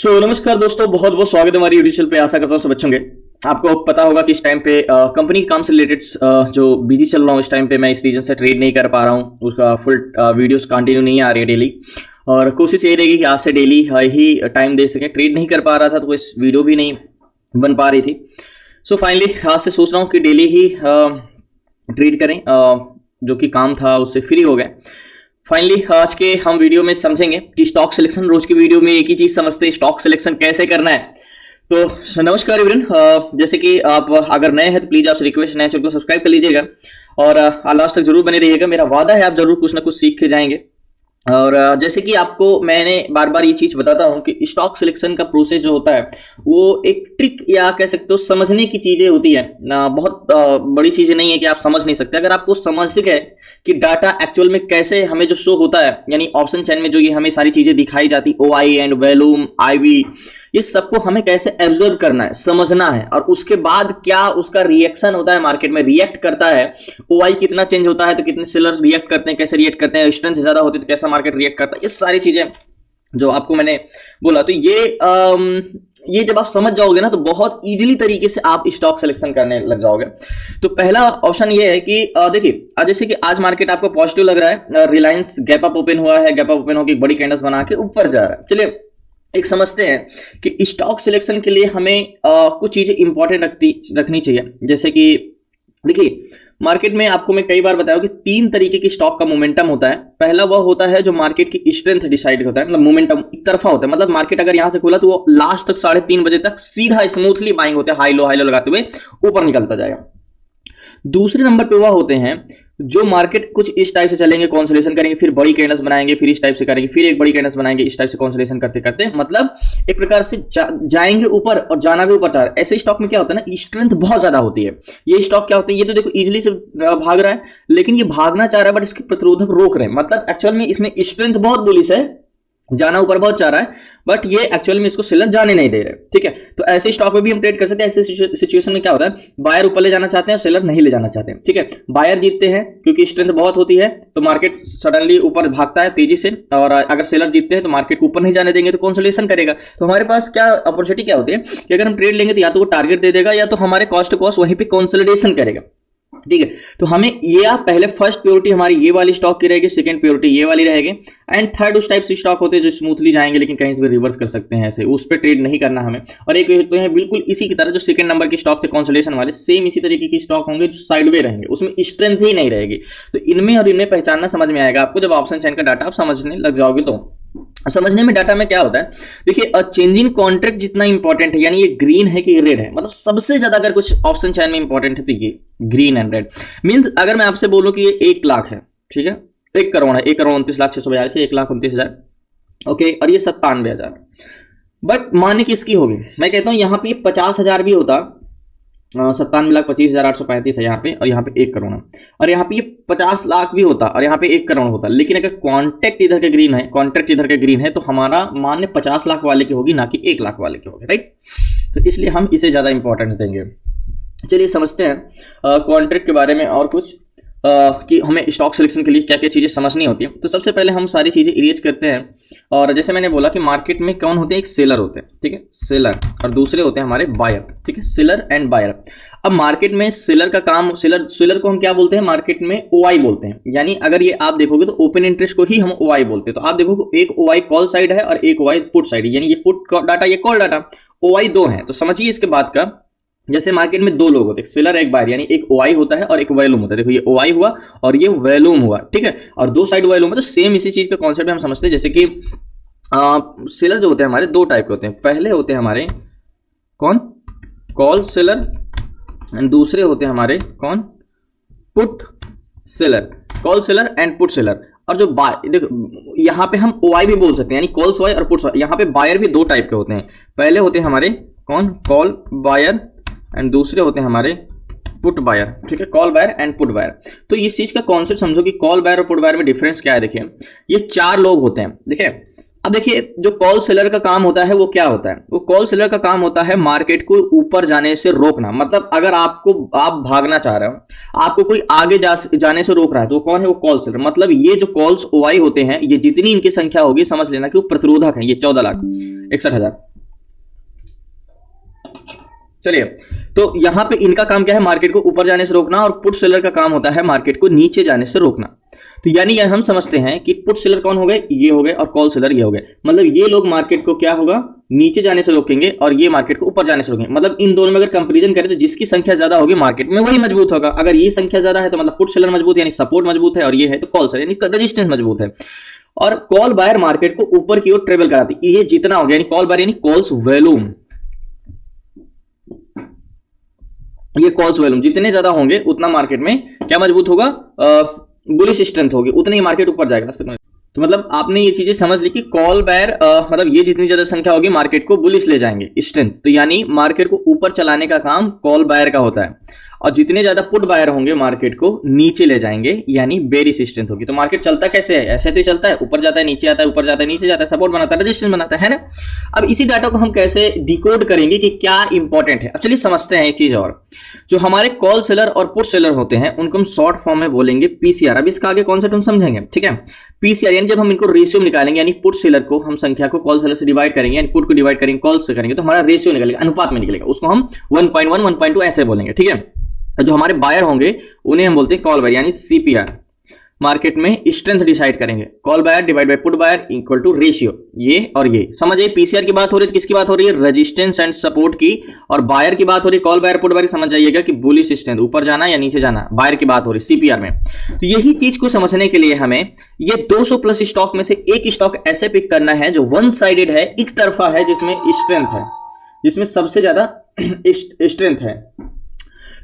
नमस्कार दोस्तों, बहुत बहुत स्वागत है हमारी यूट्यूब चैनल पे। आशा करता हूँ सब अच्छे होंगे। आपको पता होगा कि इस टाइम पे कंपनी के काम से रिलेटेड जो बिजी चल रहा हूँ, इस टाइम पे मैं इस रीजन से ट्रेड नहीं कर पा रहा हूँ। उसका फुल वीडियोस कंटिन्यू नहीं आ रही है डेली, और कोशिश ये रहेगी कि आज से डेली ही टाइम दे सकें। ट्रेड नहीं कर पा रहा था तो इस वीडियो भी नहीं बन पा रही थी। सो फाइनली आज से सोच रहा हूँ कि डेली ही ट्रेड करें, जो कि काम था उससे फ्री हो गए। फाइनली आज के हम वीडियो में समझेंगे कि स्टॉक सिलेक्शन। रोज की वीडियो में एक ही चीज समझते हैं, स्टॉक सिलेक्शन कैसे करना है। तो नमस्कार एवरीवन, जैसे कि आप अगर नए हैं तो प्लीज आपसे रिक्वेस्ट है चैनल को सब्सक्राइब कर लीजिएगा और लास्ट तक जरूर बने रहिएगा। मेरा वादा है आप जरूर कुछ ना कुछ सीख के जाएंगे। और जैसे कि आपको मैंने बार बार ये चीज बताता हूं कि स्टॉक सिलेक्शन का प्रोसेस जो होता है वो एक ट्रिक या कह सकते हो समझने की चीजें होती है ना। बहुत बड़ी चीजें नहीं है कि आप समझ नहीं सकते। अगर आपको समझ गए कि डाटा एक्चुअल में कैसे हमें जो शो होता है, यानी ऑप्शन चेन में जो ये हमें सारी चीजें दिखाई जाती, OI एंड वैल्यूम, IV, ये सबको हमें कैसे एब्जॉर्ब करना है, समझना है, और उसके बाद क्या उसका रिएक्शन होता है, मार्केट में रिएक्ट करता है। OI कितना चेंज होता है तो कितने सेलर रिएक्ट करते हैं, कैसे रिएक्ट करते हैं, स्ट्रेंथ ज्यादा होती है तो कैसा मार्केट रिएक्ट करता है। ये सारी चीजें जो आपको मैंने बोला, तो ये जब आप समझ जाओगे ना तो बहुत इजीली तरीके से आप स्टॉक सिलेक्शन करने लग जाओगे। तो पहला ऑप्शन ये है कि देखिए, जैसे कि आज मार्केट आपको पॉजिटिव लग रहा है, रिलायंस गैप अप ओपन हुआ है, गैप अप ओपन होकर एक बड़ी कैंडल्स बना के ऊपर जा रहा है। चलिए एक समझते हैं कि स्टॉक सिलेक्शन के लिए हमें कुछ चीजें इंपॉर्टेंट रखनी चाहिए। जैसे कि देखिए, मार्केट में आपको मैं कई बार बताया कि 3 तरीके की स्टॉक का मोमेंटम होता है। पहला वह होता है जो मार्केट की स्ट्रेंथ डिसाइड होता है, मतलब मोमेंटम एक तरफा होता है। मतलब मार्केट अगर यहां से खुला तो वो लास्ट तक 3:30 बजे तक सीधा स्मूथली बाइंग होते हैं, हाई लो लगाते हुए ऊपर निकलता जाएगा। दूसरे नंबर पे वह होते हैं जो मार्केट कुछ इस टाइप से चलेंगे, कंसोलिडेशन करेंगे, फिर बड़ी कैंडल्स बनाएंगे, फिर इस टाइप से करेंगे, फिर एक बड़ी कैंडल्स बनाएंगे, इस टाइप से कंसोलिडेशन करते करते मतलब एक प्रकार से जाएंगे ऊपर और जाना भी ऊपर जा रहा है। ऐसे स्टॉक में क्या होता है ना, स्ट्रेंथ बहुत ज्यादा होती है। ये स्टॉक क्या होते हैं, ये तो देखो इजिली से भाग रहा है, लेकिन ये भागना चाह रहा है बट इसके प्रतिरोधक रोक रहे हैं। मतलब एक्चुअल में इसमें स्ट्रेंथ बहुत बुलिश है, जाना ऊपर बहुत चाह रहा है, बट ये एक्चुअल में इसको सेलर जाने नहीं दे रहे। ठीक है, तो ऐसे स्टॉक में भी हम ट्रेड कर सकते हैं। ऐसे सिचुएशन में क्या होता है, बायर ऊपर ले जाना चाहते हैं और सेलर नहीं ले जाना चाहते हैं। ठीक है, बायर जीतते हैं क्योंकि स्ट्रेंथ बहुत होती है तो मार्केट सडनली ऊपर भागता है तेजी से, और अगर सेलर जीतते हैं तो मार्केट को ऊपर नहीं जाने देंगे तो कंसोलिडेशन करेगा। तो हमारे पास क्या अपॉर्चुनिटी क्या होती है कि अगर हम ट्रेड लेंगे तो या तो वो टारगेट दे देगा या तो हमारे कॉस्ट टू कॉस्ट वहीं पे कंसोलिडेशन करेगा। ठीक है, तो हमें ये पहले फर्स्ट प्योरिटी हमारी ये वाली स्टॉक की रहेगी, सेकंड प्योरिटी ये वाली रहेगी, एंड थर्ड उस टाइप से स्टॉक होते हैं जो स्मूथली जाएंगे लेकिन कहीं से भी रिवर्स कर सकते हैं, ऐसे उस पर ट्रेड नहीं करना हमें। और एक होते हैं बिल्कुल इसी की तरह जो सेकंड नंबर की स्टॉक थे कंसोलिडेशन वाले, सेम इसी तरीके की स्टॉक होंगे जो साइडवे रहेंगे, उसमें स्ट्रेंथ ही नहीं रहेगी। तो इनमें और इनमें पहचानना समझ में आएगा आपको जब ऑप्शन चेन का डाटा आप समझने लग जाओगे। तो समझने में डाटा में क्या होता है, देखिए चेंजिंग कॉन्ट्रैक्ट जितना इंपॉर्टेंट है, यानी ये ग्रीन है कि रेड है, मतलब सबसे ज्यादा अगर कुछ ऑप्शन चेन में इंपॉर्टेंट है तो ये ग्रीन एंड रेड। मींस अगर मैं आपसे बोलूं कि ये 1 लाख है, ठीक है, 1 करोड़ है, 1,29,642 से 1,29,000, ओके, और ये 97,000, बट माने किसकी होगी। मैं कहता हूं यहां पे 50,000 भी होता, 57,25,835 है यहाँ पे, और यहाँ पे 1 करोड़ है, और यहाँ पे ये 50 लाख भी होता और यहाँ पे 1 करोड़ होता। लेकिन अगर कॉन्ट्रैक्ट इधर का ग्रीन है, कॉन्ट्रैक्ट इधर का ग्रीन है, तो हमारा मान्य 50 लाख वाले की होगी, ना कि 1 लाख वाले की होगी, राइट। तो इसलिए हम इसे ज्यादा इंपॉर्टेंस देंगे। चलिए समझते हैं कॉन्ट्रैक्ट के बारे में और कुछ कि हमें स्टॉक सिलेक्शन के लिए क्या क्या चीजें समझनी होती है। तो सबसे पहले हम सारी चीजें इरेज करते हैं। और जैसे मैंने बोला कि मार्केट में कौन होते हैं, एक सेलर होते हैं, ठीक है, सेलर, और दूसरे होते हैं हमारे बायर, ठीक है, सेलर एंड बायर। अब मार्केट में सेलर का काम, सेलर को हम क्या बोलते हैं, मार्केट में OI बोलते हैं। यानी अगर ये आप देखोगे तो ओपन इंटरेस्ट को ही हम OI बोलते हैं। तो आप देखोगे एक OI कॉल साइड है और एक OI पुट साइड है, यानी ये पुट डाटा, ये कॉल डाटा, OI 2 है। तो समझिए इसके बाद का, जैसे मार्केट में 2 लोग होते हैं, सेलर एक बायर, यानी एक OI होता है और एक वैल्यूम होता है। देखो ये OI हुआ और ये वैल्यूम हुआ, ठीक है, और 2 साइड वैल्यूम है। तो सेम इसी चीज का कॉन्सेप्ट हम समझते हैं। जैसे कि सेलर जो होते हैं हमारे 2 टाइप के होते हैं। पहले होते हैं हमारे कौन, कॉल सेलर, एंड दूसरे होते हैं हमारे कौन, put seller, call seller and put seller. और जो देखो यहाँ पे हम OI भी बोल सकते हैं, यानी कॉल्स वाई और पुट्स वाई। यहाँ पे बायर भी 2 टाइप के होते हैं। पहले होते हैं हमारे कौन, कॉल बायर, एंड दूसरे होते हैं हमारे पुट बायर, ठीक है, call buyer and put buyer. तो इस चीज का कॉन्सेप्ट समझो कि कॉल बायर और पुट बायर में डिफरेंस क्या है। देखिए ये 4 लोग होते हैं, देखिए अब देखिए जो कॉल सेलर का काम होता है वो क्या होता है, वो कॉल सेलर का काम होता है मार्केट को ऊपर जाने से रोकना। मतलब अगर आप भागना चाह रहे हो, आपको कोई आगे जाने से रोक रहा है, तो वो कौन है, वो कॉल सेलर। मतलब ये जो कॉल्स OI होते हैं, ये जितनी इनकी संख्या होगी समझ लेना कि वो प्रतिरोधक है। ये 14,61,000, चलिए, तो यहाँ पे इनका काम क्या है, मार्केट को ऊपर जाने से रोकना, और पुट सेलर का काम होता है मार्केट को नीचे जाने से रोकना। तो यानी हम समझते हैं कि पुट सेलर कौन हो गए, ये हो गए, और कॉल सेलर ये हो गए। मतलब ये लोग मार्केट को क्या होगा, नीचे जाने से रोकेंगे, और ये मार्केट को ऊपर जाने से रोकेंगे। मतलब इन दोनों में अगर कंपैरिजन करें तो जिसकी संख्या ज्यादा होगी मार्केट में वही मजबूत होगा। अगर ये संख्या ज्यादा है तो मतलब पुट सेलर मजबूत यानी सपोर्ट मजबूत है, और ये है तो कॉल सेलर यानी रेजिस्टेंस मजबूत है। और कॉल बायर मार्केट को ऊपर की ओर ट्रेवल कराती है। ये जितना हो गया यानी कॉल बायर यानी कॉल्स वॉल्यूम, ये कॉल्स वॉल्यूम जितने ज्यादा होंगे उतना मार्केट में क्या मजबूत होगा, बुलिश स्ट्रेंथ होगी, उतनी ही मार्केट ऊपर जाएगा। तो मतलब आपने ये चीजें समझ ली कि कॉल बायर मतलब ये जितनी ज्यादा संख्या होगी मार्केट को बुलिश ले जाएंगे स्ट्रेंथ, तो यानी मार्केट को ऊपर चलाने का काम कॉल बायर का होता है। और जितने ज्यादा पुट बायर होंगे मार्केट को नीचे ले जाएंगे यानी बेरिश स्ट्रेंथ होगी। तो मार्केट चलता कैसे है, ऐसे तो ही चलता है, ऊपर जाता है नीचे आता है, ऊपर जाता है नीचे जाता है, सपोर्ट बनाता है रेजिस्टेंस बनाता है ना। अब इसी डाटा को हम कैसे डिकोड करेंगे कि क्या इंपॉर्टेंट है, अब चलिए समझते हैं एक चीज और। जो हमारे कॉल सेलर और पुट सेलर होते हैं उनको हम शॉर्ट फॉर्म में बोलेंगे पीसीआर। अब इसका आगे कॉन्सेप्ट हम समझेंगे, ठीक है। पीसीआर यानी जब हम इनको रेशियो निकालेंगे, यानी पुट सेलर को हम संख्या को कॉल सेलर से डिवाइड करेंगे, यानी पुट को डिवाइड करेंगे कॉल से करेंगे, तो हमारा रेशियो निकलेगा, अनुपात में निकलेगा, उसको हम 1.1 1.2 ऐसे बोलेंगे, ठीक है। जो हमारे बायर होंगे उन्हें हम बोलते हैं कॉल बायर यानी सीपीआर। मार्केट में स्ट्रेंथ डिसाइड करेंगे, call buyer divide by put buyer equal to ratio, ये और ये समझिए। पीसीआर की बात हो रही है तो किसकी बात हो रही है, रेजिस्टेंस एंड सपोर्ट की, और बायर की बात हो रही है कॉल बायर पुट बायर, समझ जाइएगा कि बुलिश स्ट्रेंथ ऊपर जाना या नीचे जाना, बायर की बात हो रही है सीपीआर में। तो यही चीज को समझने के लिए हमें ये 200 प्लस स्टॉक में से एक स्टॉक ऐसे पिक करना है जो वन साइडेड है, एक तरफा है, जिसमें स्ट्रेंथ है, जिसमें सबसे ज्यादा स्ट्रेंथ है।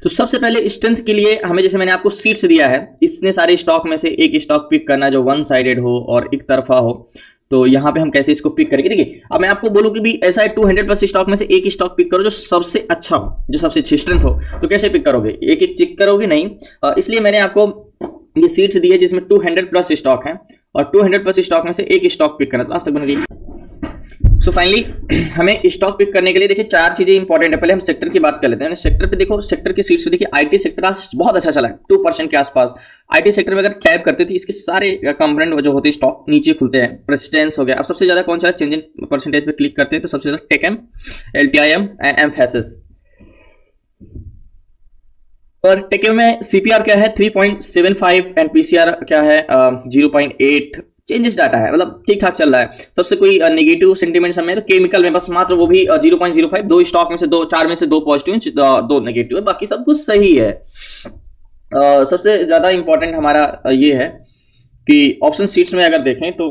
तो सबसे पहले स्ट्रेंथ के लिए हमें, जैसे मैंने आपको सीट्स दिया है, इतने सारे स्टॉक में से एक स्टॉक पिक करना जो वन साइडेड हो और एक तरफा हो। तो यहाँ पे हम कैसे इसको पिक करेंगे, देखिए अब मैं आपको बोलूँ कि भी ऐसा है 200 प्लस स्टॉक में से एक स्टॉक पिक करो जो सबसे अच्छा हो, जो सबसे अच्छी स्ट्रेंथ हो। तो कैसे पिक करोगे, एक एक पिक करोगे नहीं, इसलिए मैंने आपको ये सीट्स दी है जिसमें 200 प्लस स्टॉक है, और 200 प्लस स्टॉक में से एक स्टॉक पिक करना। तो आज तक बन गई। सो फाइनली हमें स्टॉक पिक करने के लिए देखिए 4 चीजें इंपॉर्टेंट है। पहले हम सेक्टर की बात कर लेते हैं। सेक्टर पे देखो, सेक्टर की सीट से देखिए आईटी सेक्टर आज बहुत अच्छा चला है, 2% के आसपास। आईटी सेक्टर में अगर टैप करते थे इसके सारे कंपोनेंट जो होते हैं स्टॉक नीचे खुलते हैं। प्रेसिडेंस हो गया। अब सबसे ज्यादा कौन सा चेंज इन परसेंटेज पे क्लिक करते हैं तो सबसे ज्यादा टेकएम, एलटीआईएम एंड एम्फेसिस। और टेकएम में सीपीआर क्या है 3.75 एंड पीसीआर क्या है 0.8। चेंजेस डाटा है, मतलब ठीक ठाक चल रहा है। सबसे कोई नेगेटिव सेंटीमेंट समय तो केमिकल में बस मात्र वो भी 0.05, 2 स्टॉक में से 4 में से 2 पॉजिटिव 2 नेगेटिव है, बाकी सब कुछ सही है। सबसे ज्यादा इंपॉर्टेंट हमारा ये है कि ऑप्शन सीट्स में अगर देखें तो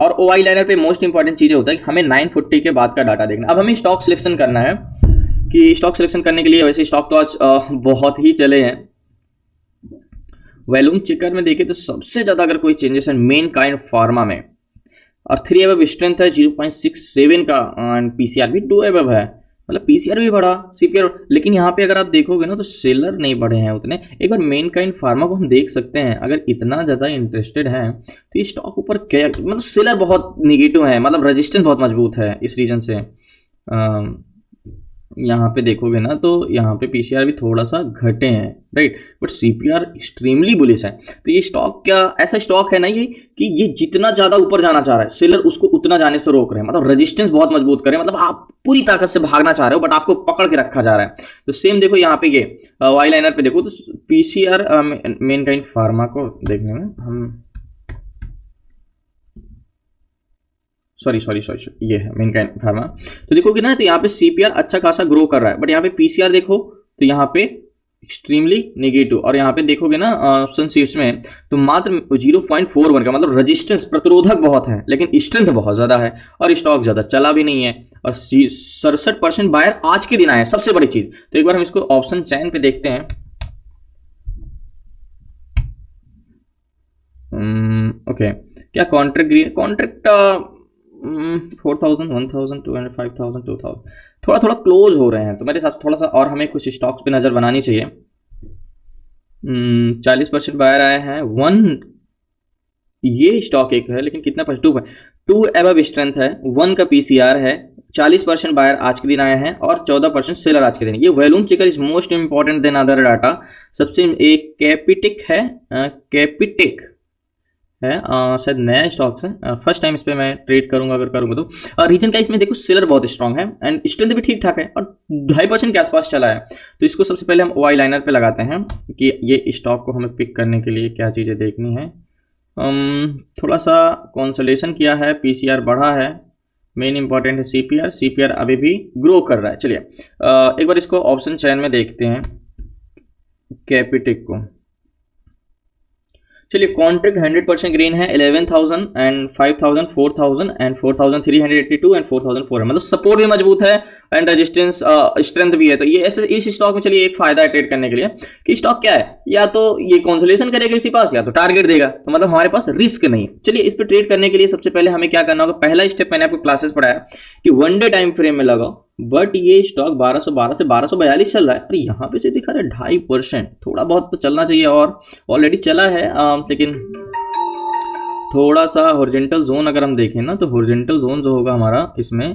और ओआई लाइनर पे मोस्ट इंपॉर्टेंट चीजें होता है कि हमें 940 के बाद का डाटा देखना। अब हमें स्टॉक सिलेक्शन करना है कि स्टॉक सिलेक्शन करने के लिए वैसे स्टॉक तो आज बहुत ही चले हैं। वॉल्यूम चेकर में देखें तो सबसे ज्यादा अगर कोई चेंजेस है मैनकाइंड फार्मा में, और 3 अबव स्ट्रेंथ है 0.67 का, एंड पीसीआर भी 2 अबव है, मतलब पीसीआर भी बढ़ा, सीपीआर। लेकिन यहाँ पे अगर आप देखोगे ना तो सेलर नहीं बढ़े हैं उतने। एक बार मैनकाइंड फार्मा को हम देख सकते हैं, अगर इतना ज्यादा इंटरेस्टेड है तो ये स्टॉक ऊपर क्या, मतलब सेलर बहुत निगेटिव है, मतलब रेजिस्टेंस बहुत मजबूत है इस रीजन से। यहाँ पे देखोगे ना तो यहाँ पे पीसीआर भी थोड़ा सा घटे हैं, right, but CPR extremely bullish है। तो ये स्टॉक क्या ऐसा स्टॉक है ना ये कि ये जितना ज्यादा ऊपर जाना चाह रहा है सेलर उसको उतना जाने से रोक रहे हैं, मतलब रेजिस्टेंस बहुत मजबूत करें, मतलब आप पूरी ताकत से भागना चाह रहे हो बट आपको पकड़ के रखा जा रहा है। तो सेम देखो यहाँ पे ये वाई लाइनर पे देखो तो पीसीआर मैनकाइंड फार्मा को देखने में हम सॉरी ये है मैनकाइंड फार्मा। तो देखोगे ना तो यहाँ पे सीपीआर अच्छा खासा ग्रो कर रहा है, बट यहाँ पे पीसीआर देखो तो यहाँ पे एक्सट्रीमली नेगेटिव, और यहाँ पे देखोगे ना ऑप्शन सीट्स में तो मात्र 0.41 का, मतलब रेजिस्टेंस प्रतिरोधक बहुत है लेकिन स्ट्रेंथ बहुत ज्यादा है, और स्टॉक ज्यादा चला भी नहीं है, और 67% बायर आज के दिन आए, सबसे बड़ी चीज। तो एक बार हम इसको ऑप्शन चैन पे देखते हैं। ओके, क्या कॉन्ट्रैक्ट ग्रीन कॉन्ट्रैक्ट 4000 1000 200 5000 2000 थोड़ा थोड़ा क्लोज हो रहे हैं, तो मेरे हिसाब से थोड़ा सा और हमें कुछ स्टॉक्स पे नजर बनानी चाहिए। 40% बायर आए हैं, 1 ये स्टॉक एक है लेकिन कितना 2 अबव स्ट्रेंथ है, 1 का पीसीआर है, 40% बायर आज के दिन आए हैं और 14% सेलर आज के दिन। ये volume checker is most important then other data. सबसे एक कैपिटिक है, कैपिटिक है, शायद नया स्टॉक्स है, फर्स्ट टाइम इस पे मैं ट्रेड करूंगा अगर करूंगा तो। रीजन का इसमें देखो सेलर बहुत स्ट्रांग है एंड स्ट्रेंथ भी ठीक ठाक है और 2.5% के आसपास चला है। तो इसको सबसे पहले हम OI लाइनर पे लगाते हैं कि ये स्टॉक को हमें पिक करने के लिए क्या चीज़ें देखनी है। थोड़ा सा कंसोलिडेशन किया है, PCR बढ़ा है, मेन इंपॉर्टेंट है CPR अभी भी ग्रो कर रहा है। चलिए एक बार इसको ऑप्शन चैन में देखते हैं कैपिटेक को। चलिए कॉन्ट्रैक्ट 100% ग्रीन है, 11,000 एंड 5,000, 4,000 एंड 4,382 एंड 4,400, मतलब सपोर्ट भी मजबूत है एंड रेजिस्टेंस स्ट्रेंथ भी है। तो ये ऐसे इस स्टॉक में चलिए एक फायदा है ट्रेड करने के लिए कि स्टॉक क्या है, या तो ये कंसोलिडेशन करेगा इसी पास या तो टारगेट देगा, तो मतलब हमारे पास रिस्क नहीं है। चलिए इस पर ट्रेड करने के लिए सबसे पहले हमें क्या करना होगा, पहला स्टेप मैंने आपको क्लासेस पढ़ाया कि 1 डे टाइम फ्रेम में लगाओ, बट ये स्टॉक 1212 से 1242 चल रहा है और यहाँ पे से दिखा रहा है 2.5%, थोड़ा बहुत तो चलना चाहिए और ऑलरेडी चला है, लेकिन थोड़ा सा हॉरिजॉन्टल जोन अगर हम देखें ना, तो हॉरिजॉन्टल जोन जो होगा हमारा इसमें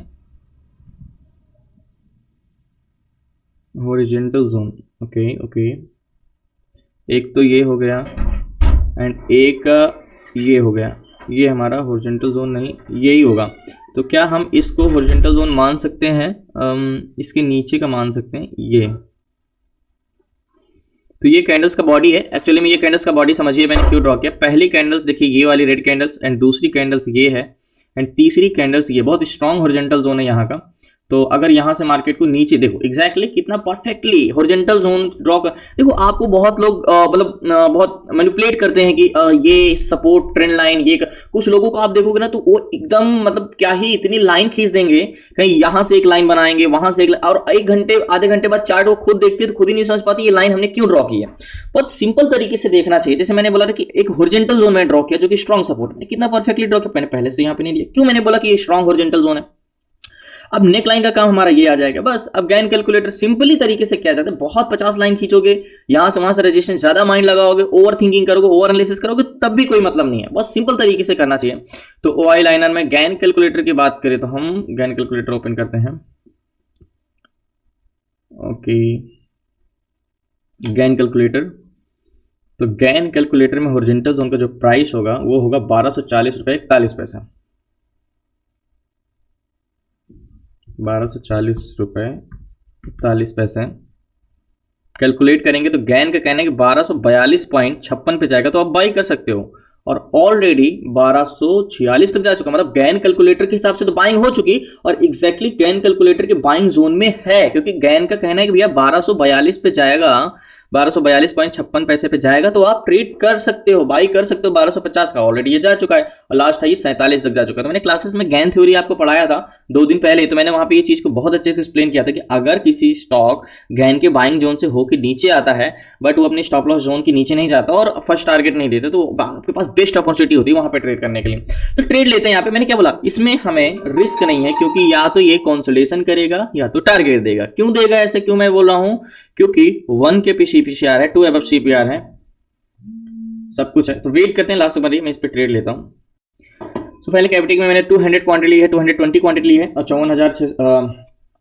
हॉरिजॉन्टल जोन, ओके एक तो ये हो गया एंड एक ये हो गया, ये हमारा हॉरिजॉन्टल जोन नहीं, यही होगा। तो क्या हम इसको हॉरिजॉन्टल जोन मान सकते हैं, इसके नीचे का मान सकते हैं ये। तो ये कैंडल्स का बॉडी है, एक्चुअली में ये कैंडल्स का बॉडी समझिए मैंने क्यों ड्रॉ किया। पहली कैंडल्स देखिए ये वाली रेड कैंडल्स एंड दूसरी कैंडल्स ये है एंड तीसरी कैंडल्स ये, बहुत स्ट्रॉन्ग हॉरिजॉन्टल जोन है यहाँ का। तो अगर यहाँ से मार्केट को नीचे देखो एग्जैक्टली कितना परफेक्टली हॉरिजॉन्टल जोन ड्रॉ कर, देखो आपको बहुत लोग मतलब बहुत मैनिपुलेट करते हैं कि ये सपोर्ट ट्रेंड लाइन, ये कुछ लोगों को आप देखोगे ना तो वो एकदम मतलब क्या ही इतनी लाइन खींच देंगे, कहीं यहाँ से एक लाइन बनाएंगे, वहां से एक, और 1 घंटे आधे घंटे बाद चार्ट वो खुद देखते तो खुद ही नहीं समझ पाती ये लाइन हमने क्यों ड्रॉ की है। बहुत सिंपल तरीके से देखना चाहिए। जैसे मैंने बोला था कि एक हॉरिजॉन्टल जोन मैंने ड्रॉ किया जो कि स्ट्रॉन्ग सपोर्ट, मैंने कितना परफेक्टली ड्रॉ किया, मैंने पहले से यहाँ पे नहीं लिया, क्यों मैंने बोला कि ये स्ट्रॉन्ग हॉरिजॉन्टल जोन है। अब नेक लाइन का काम हमारा ये आ जाएगा बस। अब गैन कैलकुलेटर सिंपली तरीके से क्या जाता है, बहुत 50 लाइन खींचोगे यहां से वहां से, रेजिस्टेंस ज्यादा माइंड लगाओगे, ओवर थिंकिंग करोगे, ओवर एनालिसिस करोगे, तब भी कोई मतलब नहीं है। बहुत सिंपल तरीके से करना चाहिए। तो OI लाइनर में गैन कैलकुलेटर की बात करें तो हम गैन कैलकुलेटर ओपन करते हैं। ओके गैन कैलकुलेटर, तो गैन कैलकुलेटर में हॉरिजॉन्टल जोन का जो प्राइस होगा वो होगा 1240 रुपए 41 पैसा, 1240 रुपए 41 पैसे कैलकुलेट करेंगे तो गैन का कहना है कि 1242.56 पे जाएगा, तो आप बाई कर सकते हो। और ऑलरेडी 1246 तक जा चुका, मतलब गैन कैलकुलेटर के हिसाब से तो बाइंग हो चुकी और एग्जैक्टली गैन कैलकुलेटर के बाइंग जोन में है, क्योंकि गैन का कहना है कि भैया 1242 पे जाएगा, 1242.56 पैसे पे जाएगा तो आप ट्रेड कर सकते हो, बाई कर सकते हो। 1250 का ऑलरेडी ये जा चुका है और लास्ट है ये 47 तक जा चुका है। तो मैंने क्लासेस में गैन थ्योरी आपको पढ़ाया था 2 दिन पहले, तो मैंने वहां पे ये चीज को बहुत अच्छे से एक्सप्लेन किया था कि अगर किसी स्टॉक गैन के बाइंग जोन से होकर नीचे आता है बट वो अपने स्टॉप लॉस जोन के नीचे नहीं जाता और फर्स्ट टारगेट नहीं देते, तो आपके पास बेस्ट अपॉर्चुनिटी होती है वहां पे ट्रेड करने के लिए। तो ट्रेड लेते हैं यहाँ पे। मैंने क्या बोला, इसमें हमें रिस्क नहीं है, क्योंकि या तो ये कंसोलिडेशन करेगा या तो टारगेट देगा। क्यों देगा ऐसे, क्यों मैं बोल रहा हूं, क्योंकि 1 के CPR है, 2 अबव CPR है, सब कुछ है। तो वेट करते हैं लास्ट बार मैं इस पे ट्रेड लेता हूं। तो पहले कैपिटल में मैंने 200 क्वांटिटी ली है, 220 क्वांटिटी ली है और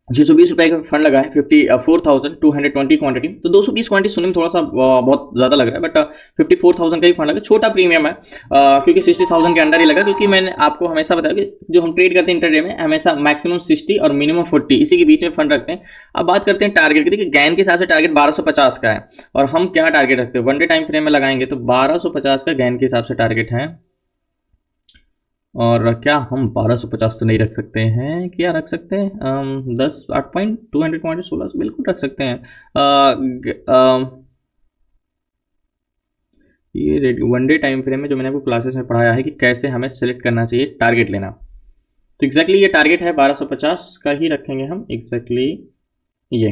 54,620 रुपए का फंड लगा है, 54,220 क्वांटिटी। तो 220 क्वांटिटी सुनने में थोड़ा सा बहुत ज्यादा लग रहा है, बट 54,000 का ही फंड लगा, छोटा प्रीमियम है क्योंकि 60,000 के अंडर ही लगा, क्योंकि मैंने आपको हमेशा बताया कि जो हम ट्रेड करते हैं इंटरडे में हमेशा मैक्सिमम 60 और मिनिमम 40 इसी के बीच में फंड रखते हैं। अब बात करते हैं टारगेट की। देखिए गैन के हिसाब से टारगेट 1250 का है और हम क्या टारगेट रखते हैं, 1 डे टाइम फ्रेम में लगाएंगे तो 1250 का गैन के हिसाब से टारगेट है। और क्या हम 1250 तो नहीं रख सकते हैं, क्या रख सकते हैं, 10 8.200 पॉइंट 16 बिल्कुल रख सकते हैं। ये 1 डे टाइम फ्रेम में जो मैंने आपको क्लासेस में पढ़ाया है कि कैसे हमें सेलेक्ट करना चाहिए टारगेट लेना, तो एग्जैक्टली ये टारगेट है 1250 का ही रखेंगे हम, एग्जैक्टली ये।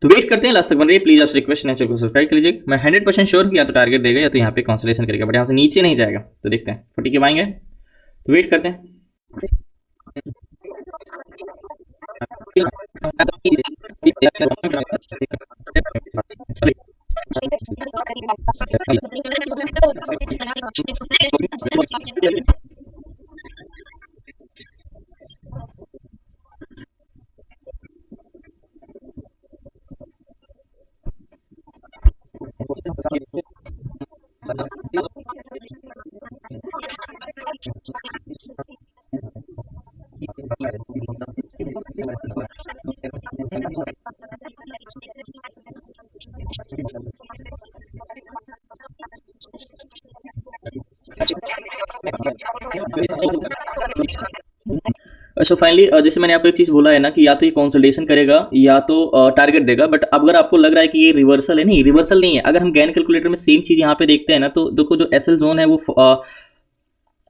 तो वेट करते हैं लास्ट तक बन रही है। प्लीज आपसे रिक्वेस्ट है चैनल को सब्सक्राइब कर लीजिए। मैं 100% श्योर कि या तो टारगेट देगा या तो यहाँ पे कंसोलिडेशन करेगा, बट यहाँ से नीचे नहीं जाएगा। तो देखते हैं 40 के बाएंगे, तो वेट करते हैं। सो फाइनली जैसे मैंने आपको एक चीज बोला है ना कि या तो ये कंसोलिडेशन करेगा या तो टारगेट देगा, बट अगर आपको लग रहा है कि ये रिवर्सल है, नहीं रिवर्सल नहीं है। अगर हम गैन कैलकुलेटर में सेम चीज यहाँ पे देखते हैं ना, तो देखो जो एसएल जोन है वो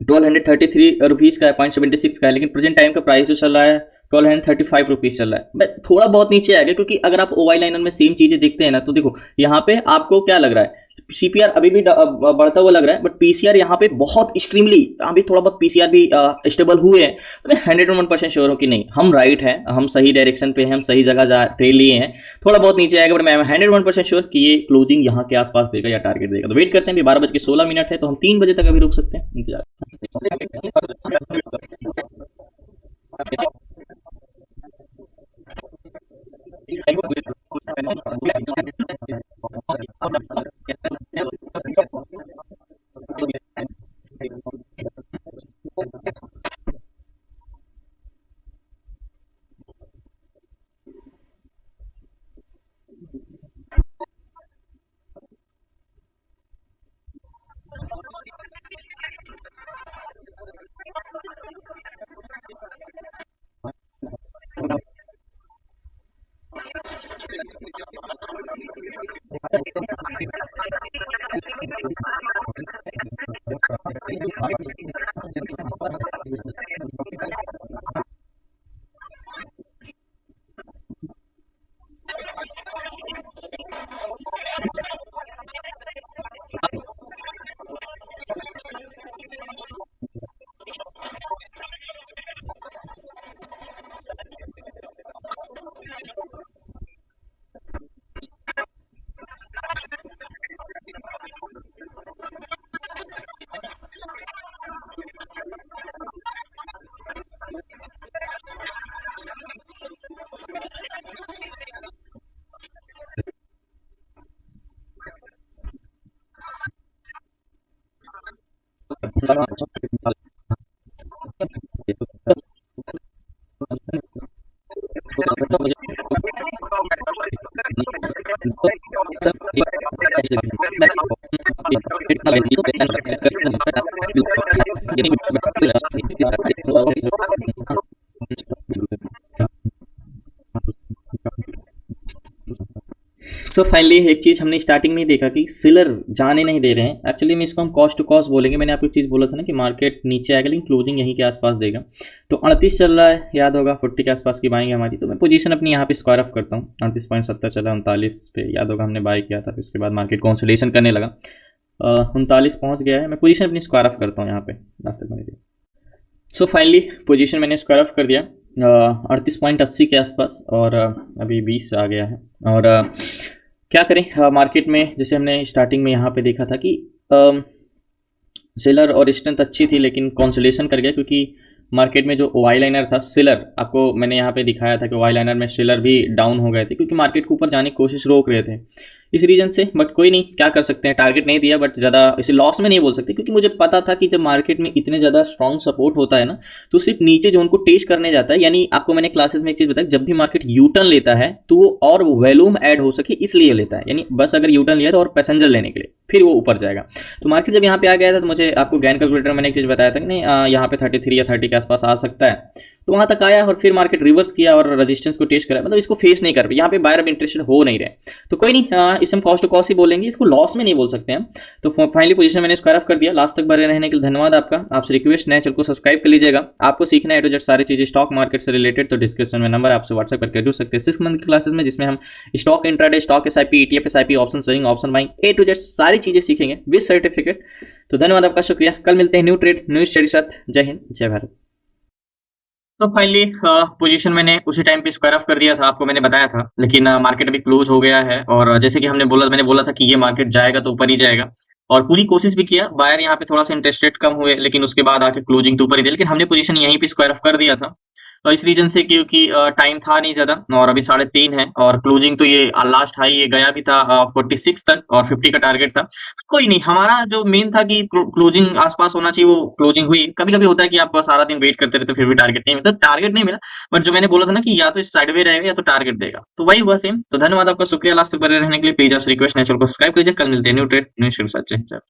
1233 रुपीज का है, 0.76 का है, लेकिन प्रेजेंट टाइम का प्राइस जो चल रहा है 1235 रुपीज चल रहा है। बट थोड़ा बहुत नीचे आ गया, क्योंकि अगर आप ओवाई लाइनर में सेम चीजें देखते हैं ना, तो देखो यहाँ पे आपको क्या लग रहा है, सीपीआर अभी भी बढ़ता हुआ लग रहा है, बट पीसीआर यहाँ पे बहुत एक्सट्रीमली अभी थोड़ा बहुत पीसीआर भी स्टेबल हुए हैं। तो मैं 101% श्योर हूँ कि नहीं, हम राइट हैं, हम सही डायरेक्शन पे हैं, हम सही जगह ट्रेड लिए हैं। थोड़ा बहुत नीचे आएगा, बट मैं 101% श्योर कि ये क्लोजिंग यहाँ के आसपास देगा या टारगेट देगा। तो वेट करते हैं, 12:16 है, तो हम 3 बजे तक अभी रुक सकते हैं, इंतजार। सो फाइनली एक चीज हमने स्टार्टिंग में ही देखा कि सेलर जाने नहीं दे रहे हैं। एक्चुअली में इसको हम कॉस्ट टू कॉस्ट बोलेंगे। मैंने आपको एक चीज बोला था ना कि मार्केट नीचे आएगा, लेकिन क्लोजिंग यहीं के आसपास देगा। तो 38 चल रहा है, याद होगा 40 के आसपास की बाइंग हमारी। तो मैं पोजीशन अपनी यहाँ पे स्क्वायर ऑफ करता हूँ। 38.70 चला, 39 पे याद होगा हमने बाय किया था। फिर उसके बाद मार्केट कंसोलिडेशन करने लगा, 39 पहुंच गया है। मैं पोजीशन अपनी स्क्वायर ऑफ करता हूँ यहाँ पे लास्ट तक मैंने। सो फाइनली पोजीशन मैंने स्क्वायर ऑफ कर दिया 38.80 के आसपास, और अभी 20 आ गया है। और क्या करें मार्केट में, जैसे हमने स्टार्टिंग में यहाँ पे देखा था कि सेलर और स्ट्रेंथ अच्छी थी, लेकिन कंसोलिडेशन कर गया, क्योंकि मार्केट में जो ओआई लाइनर था सेलर, आपको मैंने यहाँ पे दिखाया था कि ओआई लाइनर में सेलर भी डाउन हो गए थे, क्योंकि मार्केट को ऊपर जाने की कोशिश रोक रहे थे इस रीजन से। बट कोई नहीं, क्या कर सकते हैं, टारगेट नहीं दिया, बट ज़्यादा इसे लॉस में नहीं बोल सकते, क्योंकि मुझे पता था कि जब मार्केट में इतने ज़्यादा स्ट्रॉन्ग सपोर्ट होता है ना, तो सिर्फ नीचे जोन को टेस्ट करने जाता है। यानी आपको मैंने क्लासेस में एक चीज़ बताई, जब भी मार्केट यू टर्न लेता है तो वो और वॉल्यूम ऐड हो सके इसलिए लेता है। यानी बस अगर यू टर्न लिया तो और पैसेंजर लेने के लिए, फिर वो ऊपर जाएगा। तो मार्केट जब यहाँ पे आ गया था, तो मुझे आपको गैन कैलकुलेटर मैंने एक चीज़ बताया था कि नहीं यहाँ पे 33 या 30 के आसपास आ सकता है। तो वहां तक आया और फिर मार्केट रिवर्स किया और रेजिस्टेंस को टेस्ट करा, मतलब इसको फेस नहीं कर पाए। यहाँ पे बायर अब इंटरेस्टेड हो नहीं रहे, तो कोई नहीं, इसे हम कॉस्ट टू कॉस्ट ही बोलेंगे, इसको लॉस में नहीं बोल सकते हैं। तो फाइनली पोजीशन मैंने स्क्वायर ऑफ कर दिया। लास्ट तक बने रहने के लिए धन्यवाद आपका। आपसे रिक्वेस्ट नए चैनल को सब्सक्राइब कर लीजिएगा। आपको सीखना है जेड सारी चीजें स्टॉक मार्केट से रिलेटेड, तो डिस्क्रिप्शन में नंबर आपसे व्हाट्सएप करके जुड़ सकते हैं 6 मंथ की क्लासेस में, जिसमें हम stock intraday, stock SIP, ETF SIP, option selling, option buying, A to Z सारी चीजें सीखेंगे विद सर्टिफिकेट। तो धन्यवाद आपका, शुक्रिया। कल मिलते हैं न्यू ट्रेड न्यू स्टडी साथ। जय हिंद, जय भारत। तो फाइनली पोजीशन मैंने उसी टाइम पे स्क्वायर ऑफ कर दिया था, आपको मैंने बताया था, लेकिन मार्केट अभी क्लोज हो गया है। और जैसे कि मैंने बोला था कि ये मार्केट जाएगा तो ऊपर ही जाएगा, और पूरी कोशिश भी किया। बायर यहाँ पे थोड़ा सा इंटरेस्टेड कम हुए, लेकिन उसके बाद आके क्लोजिंग तो ऊपर ही दे, लेकिन हमने पोजीशन यहीं पे स्क्वायर ऑफ कर दिया था। इस रीजन से क्योंकि टाइम था नहीं ज्यादा और अभी 3:30 है और क्लोजिंग तो ये लास्ट हाई ये गया भी था 46 तक और 50 का टारगेट था। कोई नहीं, हमारा जो मेन था कि क्लोजिंग आसपास होना चाहिए, वो क्लोजिंग हुई। कभी कभी होता है कि आप सारा दिन वेट करते रहते हो, फिर भी टारगेट नहीं मिलता, टारगेट नहीं मिला। बट जो मैंने बोला था ना कि या तो इस साइडवे रहेगा या तो टारगेट देगा, तो वही हुआ सेम। तो धन्यवाद आपका, शुक्रिया लास्ट तक बने रहने के लिए। प्लीज आप रिक्वेस्ट नेचुरल को सब्सक्राइब कीजिए। कल मिलते हैं न्यू ट्रेड न्यू शेयर के साथ। जय हिंद।